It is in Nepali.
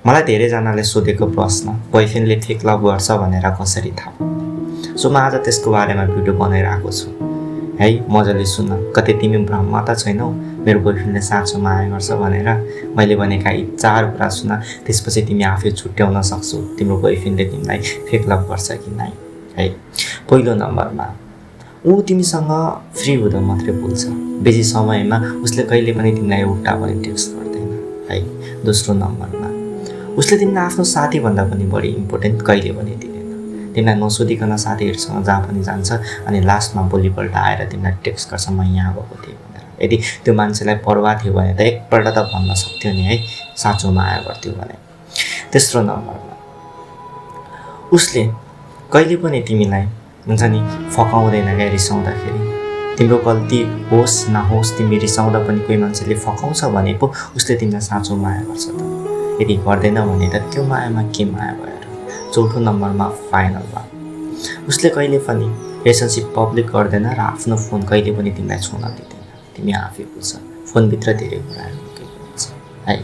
मलाई धेरैजनाले सोधेको प्रश्न, बोयफ्रेन्डले फेक लभ गर्छ भनेर कसरी थाहा? सो म आज त्यसको बारेमा भिडियो बनाइरहेको छु है। मजाले सुन। कतै तिमी भ्रममा त छैनौ मेरो बोयफ्रेन्डले साँचो माया गर्छ भनेर? मैले भनेका यी 4 कुरा सुन, त्यसपछि तिमी आफै छुट्याउन सक्छौ तिम्रो बोयफ्रेन्डले तिमीलाई फेक लभ गर्छ कि नै है। पहिलो नम्बरमा, ऊ तिमीसँग फ्री हुँदा मात्रै बोल्छ। बेसी समयमा उसले कहिले पनि तिमीलाई एउटा पनि टेक्स्ट गर्दैन है। दोस्रो नम्बरमा, उसले तिमीलाई आफ्नो साथीभन्दा पनि बढी इम्पोर्टेन्ट कहिले पनि दिँदैन। तिमीलाई नसोधिकन साथीहरूसँग जहाँ पनि जान्छ अनि लास्टमा भोलिपल्ट आएर तिमीलाई टेक्स्ट गर्छ, म यहाँ गएको थिएँ भनेर। यदि त्यो मान्छेलाई परवाह थियो भने त एकपल्ट त भन्न सक्थ्यो नि है, साँचो माया गर्थ्यो भने। तेस्रो नम्बरमा, उसले कहिले पनि तिमीलाई हुन्छ नि फकाउँदैन क्या रिसाउँदाखेरि। तिम्रो गल्ती होस् नहोस्, तिमी रिसाउँदा पनि कोही मान्छेले फकाउँछ भने पो उसले तिमीलाई साँचो माया गर्छ त। यदि गर्दैन भने त त्यो मायामा के माया भयो र? चौथो नम्बरमा, फाइनलमा, उसले कहिले पनि रिलेसनसिप पब्लिक गर्दैन र आफ्नो फोन कहिले पनि तिमीलाई छुन दिँदैन। तिमी आफै बुझ्छ, फोनभित्र धेरै कुराहरू लुकेको हुन्छ है।